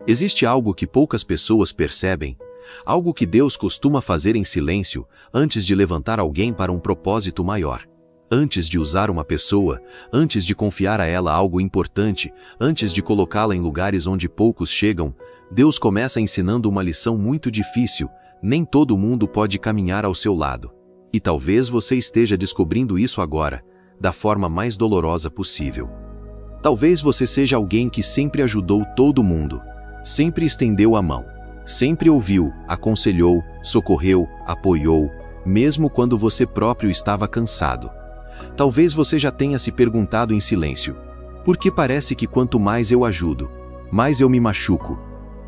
Existe algo que poucas pessoas percebem, algo que Deus costuma fazer em silêncio antes de levantar alguém para um propósito maior. Antes de usar uma pessoa, antes de confiar a ela algo importante, antes de colocá-la em lugares onde poucos chegam, Deus começa ensinando uma lição muito difícil. Nem todo mundo pode caminhar ao seu lado. E talvez você esteja descobrindo isso agora, da forma mais dolorosa possível. Talvez você seja alguém que sempre ajudou todo mundo, sempre estendeu a mão, sempre ouviu, aconselhou, socorreu, apoiou, mesmo quando você próprio estava cansado. Talvez você já tenha se perguntado em silêncio: por que parece que quanto mais eu ajudo, mais eu me machuco?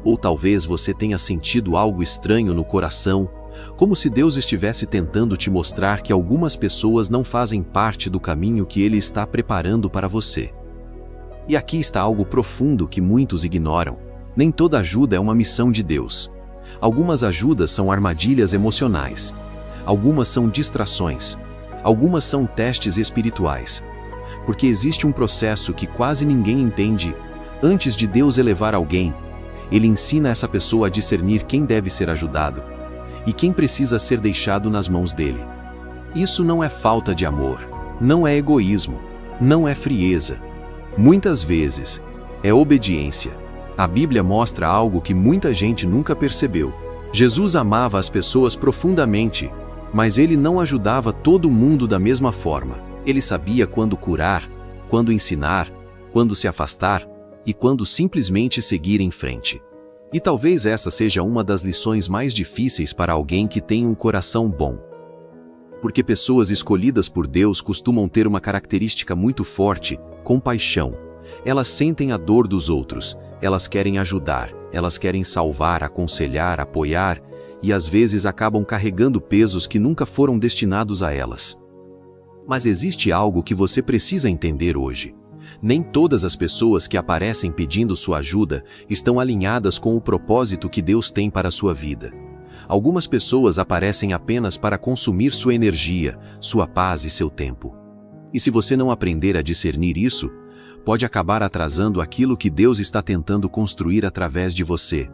Ou talvez você tenha sentido algo estranho no coração, como se Deus estivesse tentando te mostrar que algumas pessoas não fazem parte do caminho que Ele está preparando para você. E aqui está algo profundo que muitos ignoram. Nem toda ajuda é uma missão de Deus. Algumas ajudas são armadilhas emocionais. Algumas são distrações. Algumas são testes espirituais. Porque existe um processo que quase ninguém entende. Antes de Deus elevar alguém, Ele ensina essa pessoa a discernir quem deve ser ajudado e quem precisa ser deixado nas mãos dele. Isso não é falta de amor, não é egoísmo, não é frieza. Muitas vezes, é obediência. A Bíblia mostra algo que muita gente nunca percebeu. Jesus amava as pessoas profundamente, mas Ele não ajudava todo mundo da mesma forma. Ele sabia quando curar, quando ensinar, quando se afastar e quando simplesmente seguir em frente. E talvez essa seja uma das lições mais difíceis para alguém que tem um coração bom. Porque pessoas escolhidas por Deus costumam ter uma característica muito forte: compaixão. Elas sentem a dor dos outros, elas querem ajudar, elas querem salvar, aconselhar, apoiar, e às vezes acabam carregando pesos que nunca foram destinados a elas. Mas existe algo que você precisa entender hoje. Nem todas as pessoas que aparecem pedindo sua ajuda estão alinhadas com o propósito que Deus tem para a sua vida. Algumas pessoas aparecem apenas para consumir sua energia, sua paz e seu tempo. E se você não aprender a discernir isso, pode acabar atrasando aquilo que Deus está tentando construir através de você.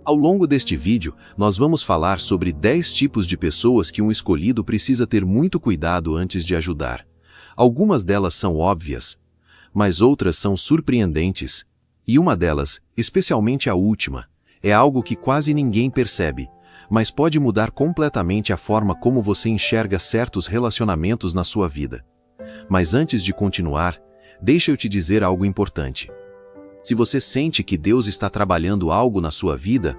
Ao longo deste vídeo, nós vamos falar sobre 10 tipos de pessoas que um escolhido precisa ter muito cuidado antes de ajudar. Algumas delas são óbvias, mas outras são surpreendentes, e uma delas, especialmente a última, é algo que quase ninguém percebe, mas pode mudar completamente a forma como você enxerga certos relacionamentos na sua vida. Mas antes de continuar, deixa eu te dizer algo importante. Se você sente que Deus está trabalhando algo na sua vida,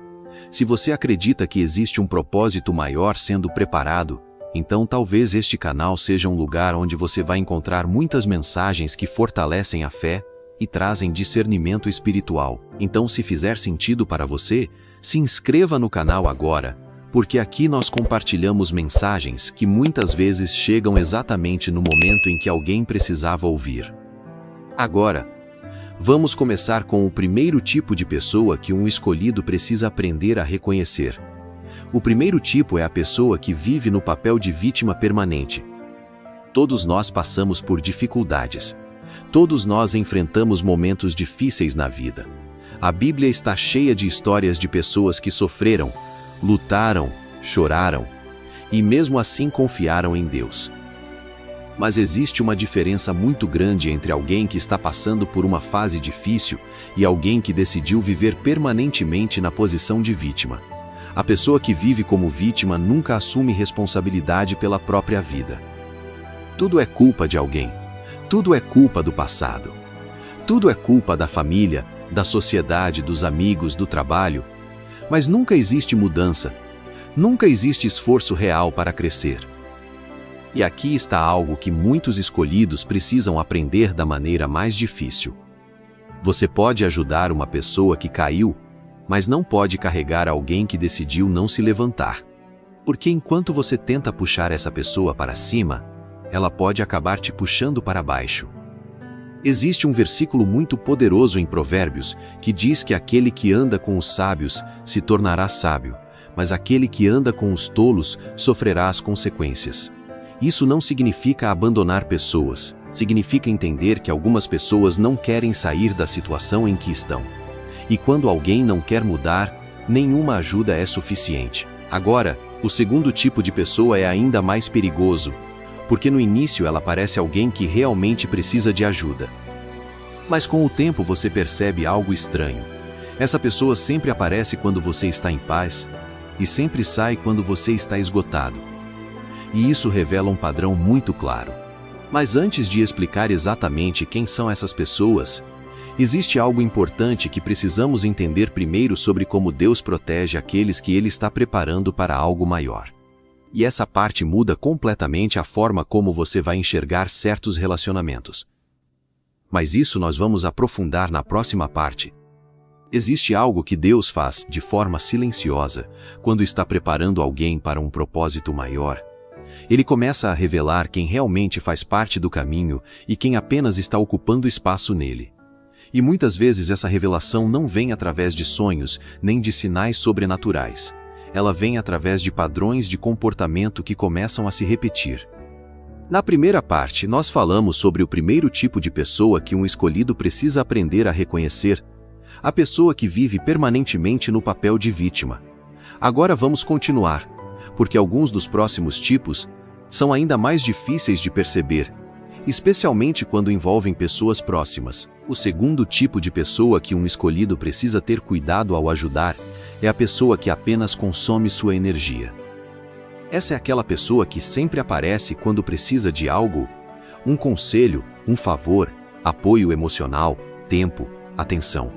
se você acredita que existe um propósito maior sendo preparado, então talvez este canal seja um lugar onde você vai encontrar muitas mensagens que fortalecem a fé e trazem discernimento espiritual. Então, se fizer sentido para você, se inscreva no canal agora, porque aqui nós compartilhamos mensagens que muitas vezes chegam exatamente no momento em que alguém precisava ouvir. Agora, vamos começar com o primeiro tipo de pessoa que um escolhido precisa aprender a reconhecer. O primeiro tipo é a pessoa que vive no papel de vítima permanente. Todos nós passamos por dificuldades. Todos nós enfrentamos momentos difíceis na vida. A Bíblia está cheia de histórias de pessoas que sofreram, lutaram, choraram e mesmo assim confiaram em Deus. Mas existe uma diferença muito grande entre alguém que está passando por uma fase difícil e alguém que decidiu viver permanentemente na posição de vítima. A pessoa que vive como vítima nunca assume responsabilidade pela própria vida. Tudo é culpa de alguém. Tudo é culpa do passado. Tudo é culpa da família, da sociedade, dos amigos, do trabalho. Mas nunca existe mudança. Nunca existe esforço real para crescer. E aqui está algo que muitos escolhidos precisam aprender da maneira mais difícil. Você pode ajudar uma pessoa que caiu, mas não pode carregar alguém que decidiu não se levantar. Porque enquanto você tenta puxar essa pessoa para cima, ela pode acabar te puxando para baixo. Existe um versículo muito poderoso em Provérbios que diz que aquele que anda com os sábios se tornará sábio, mas aquele que anda com os tolos sofrerá as consequências. Isso não significa abandonar pessoas, significa entender que algumas pessoas não querem sair da situação em que estão. E quando alguém não quer mudar, nenhuma ajuda é suficiente. Agora, o segundo tipo de pessoa é ainda mais perigoso, porque no início ela parece alguém que realmente precisa de ajuda. Mas com o tempo você percebe algo estranho. Essa pessoa sempre aparece quando você está em paz e sempre sai quando você está esgotado. E isso revela um padrão muito claro. Mas antes de explicar exatamente quem são essas pessoas, existe algo importante que precisamos entender primeiro sobre como Deus protege aqueles que Ele está preparando para algo maior. E essa parte muda completamente a forma como você vai enxergar certos relacionamentos. Mas isso nós vamos aprofundar na próxima parte. Existe algo que Deus faz de forma silenciosa quando está preparando alguém para um propósito maior. Ele começa a revelar quem realmente faz parte do caminho e quem apenas está ocupando espaço nele. E muitas vezes essa revelação não vem através de sonhos, nem de sinais sobrenaturais. Ela vem através de padrões de comportamento que começam a se repetir. Na primeira parte, nós falamos sobre o primeiro tipo de pessoa que um escolhido precisa aprender a reconhecer: a pessoa que vive permanentemente no papel de vítima. Agora vamos continuar, porque alguns dos próximos tipos são ainda mais difíceis de perceber, especialmente quando envolvem pessoas próximas. O segundo tipo de pessoa que um escolhido precisa ter cuidado ao ajudar é a pessoa que apenas consome sua energia. Essa é aquela pessoa que sempre aparece quando precisa de algo: um conselho, um favor, apoio emocional, tempo, atenção.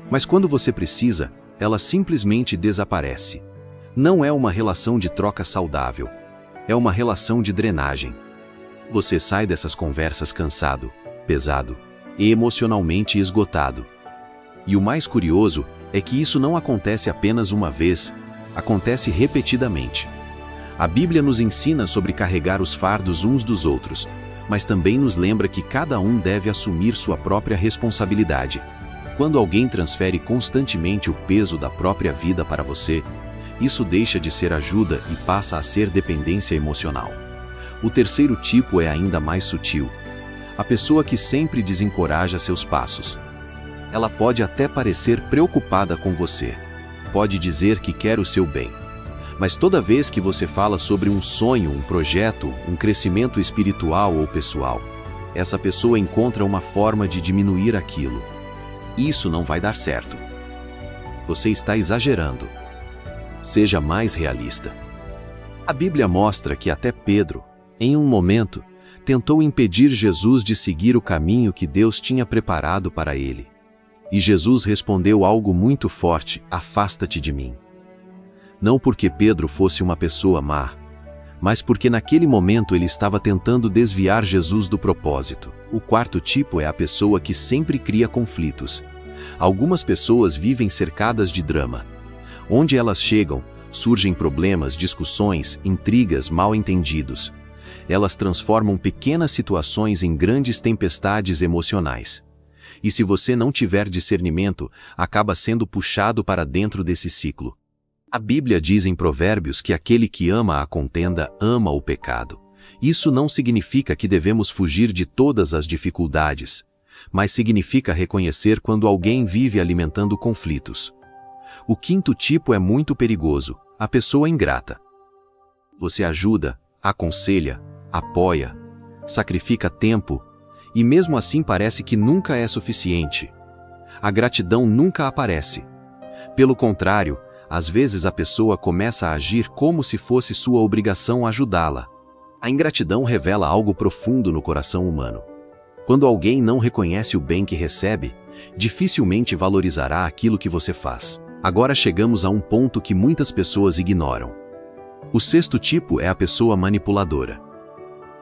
Mas quando você precisa, ela simplesmente desaparece. Não é uma relação de troca saudável. É uma relação de drenagem. Você sai dessas conversas cansado, pesado e emocionalmente esgotado. E o mais curioso é que isso não acontece apenas uma vez, acontece repetidamente. A Bíblia nos ensina sobre carregar os fardos uns dos outros, mas também nos lembra que cada um deve assumir sua própria responsabilidade. Quando alguém transfere constantemente o peso da própria vida para você, isso deixa de ser ajuda e passa a ser dependência emocional. O terceiro tipo é ainda mais sutil: a pessoa que sempre desencoraja seus passos. Ela pode até parecer preocupada com você, pode dizer que quer o seu bem, mas toda vez que você fala sobre um sonho, um projeto, um crescimento espiritual ou pessoal, essa pessoa encontra uma forma de diminuir aquilo. Isso não vai dar certo. Você está exagerando. Seja mais realista. A Bíblia mostra que até Pedro, em um momento, tentou impedir Jesus de seguir o caminho que Deus tinha preparado para ele. E Jesus respondeu algo muito forte: afasta-te de mim. Não porque Pedro fosse uma pessoa má, mas porque naquele momento ele estava tentando desviar Jesus do propósito. O quarto tipo é a pessoa que sempre cria conflitos. Algumas pessoas vivem cercadas de drama. Onde elas chegam, surgem problemas, discussões, intrigas, mal-entendidos. Elas transformam pequenas situações em grandes tempestades emocionais. E se você não tiver discernimento, acaba sendo puxado para dentro desse ciclo. A Bíblia diz em Provérbios que aquele que ama a contenda ama o pecado. Isso não significa que devemos fugir de todas as dificuldades, mas significa reconhecer quando alguém vive alimentando conflitos. O quinto tipo é muito perigoso: a pessoa ingrata. Você ajuda, aconselha, apoia, sacrifica tempo, e mesmo assim parece que nunca é suficiente. A gratidão nunca aparece. Pelo contrário, às vezes a pessoa começa a agir como se fosse sua obrigação ajudá-la. A ingratidão revela algo profundo no coração humano. Quando alguém não reconhece o bem que recebe, dificilmente valorizará aquilo que você faz. Agora chegamos a um ponto que muitas pessoas ignoram. O sexto tipo é a pessoa manipuladora.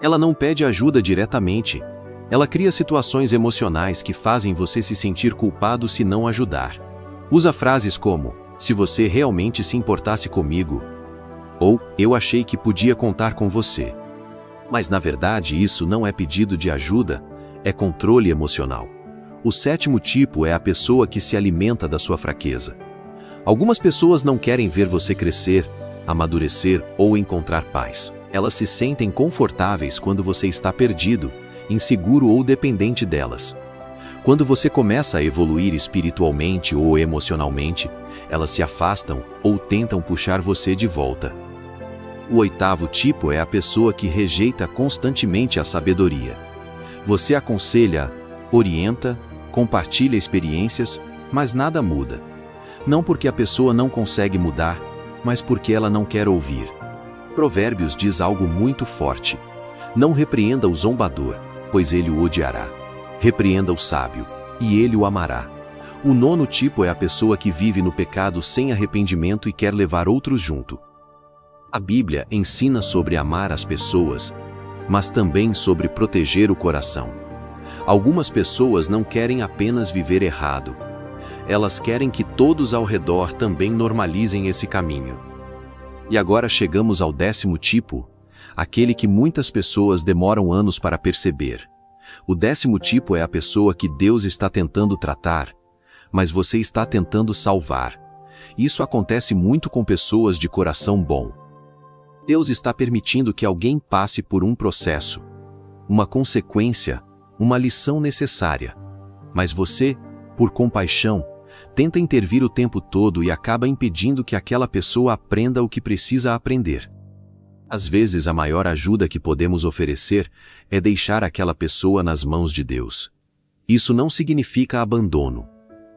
Ela não pede ajuda diretamente. Ela cria situações emocionais que fazem você se sentir culpado se não ajudar. Usa frases como: se você realmente se importasse comigo, ou eu achei que podia contar com você. Mas na verdade isso não é pedido de ajuda, é controle emocional. O sétimo tipo é a pessoa que se alimenta da sua fraqueza. Algumas pessoas não querem ver você crescer, amadurecer ou encontrar paz. Elas se sentem confortáveis quando você está perdido, inseguro ou dependente delas. Quando você começa a evoluir espiritualmente ou emocionalmente, elas se afastam ou tentam puxar você de volta. O 8º tipo é a pessoa que rejeita constantemente a sabedoria. Você aconselha, orienta, compartilha experiências, mas nada muda. Não porque a pessoa não consegue mudar, mas porque ela não quer ouvir. Provérbios diz algo muito forte. Não repreenda o zombador, pois ele o odiará. Repreenda o sábio, e ele o amará. O 9º tipo é a pessoa que vive no pecado sem arrependimento e quer levar outros junto. A Bíblia ensina sobre amar as pessoas, mas também sobre proteger o coração. Algumas pessoas não querem apenas viver errado. Elas querem que todos ao redor também normalizem esse caminho. E agora chegamos ao 10º tipo, aquele que muitas pessoas demoram anos para perceber. O 10º tipo é a pessoa que Deus está tentando tratar, mas você está tentando salvar. Isso acontece muito com pessoas de coração bom. Deus está permitindo que alguém passe por um processo, uma consequência, uma lição necessária. Mas você, por compaixão, tenta intervir o tempo todo e acaba impedindo que aquela pessoa aprenda o que precisa aprender. Às vezes, a maior ajuda que podemos oferecer é deixar aquela pessoa nas mãos de Deus. Isso não significa abandono.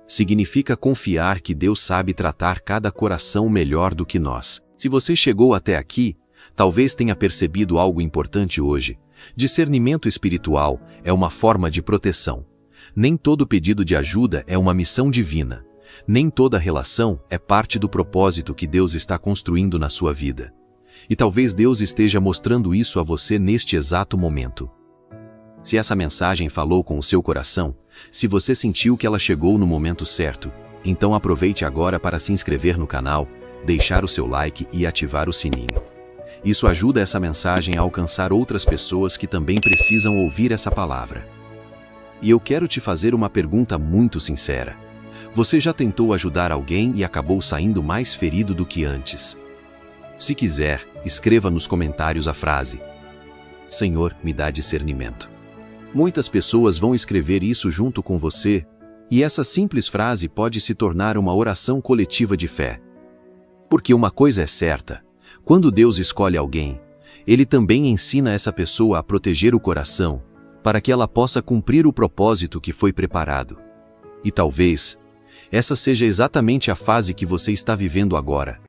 Significa confiar que Deus sabe tratar cada coração melhor do que nós. Se você chegou até aqui, talvez tenha percebido algo importante hoje. Discernimento espiritual é uma forma de proteção. Nem todo pedido de ajuda é uma missão divina. Nem toda relação é parte do propósito que Deus está construindo na sua vida. E talvez Deus esteja mostrando isso a você neste exato momento. Se essa mensagem falou com o seu coração, se você sentiu que ela chegou no momento certo, então aproveite agora para se inscrever no canal, deixar o seu like e ativar o sininho. Isso ajuda essa mensagem a alcançar outras pessoas que também precisam ouvir essa palavra. E eu quero te fazer uma pergunta muito sincera. Você já tentou ajudar alguém e acabou saindo mais ferido do que antes? Se quiser, escreva nos comentários a frase: Senhor, me dá discernimento. Muitas pessoas vão escrever isso junto com você, e essa simples frase pode se tornar uma oração coletiva de fé. Porque uma coisa é certa: quando Deus escolhe alguém, Ele também ensina essa pessoa a proteger o coração, para que ela possa cumprir o propósito que foi preparado. E talvez essa seja exatamente a fase que você está vivendo agora.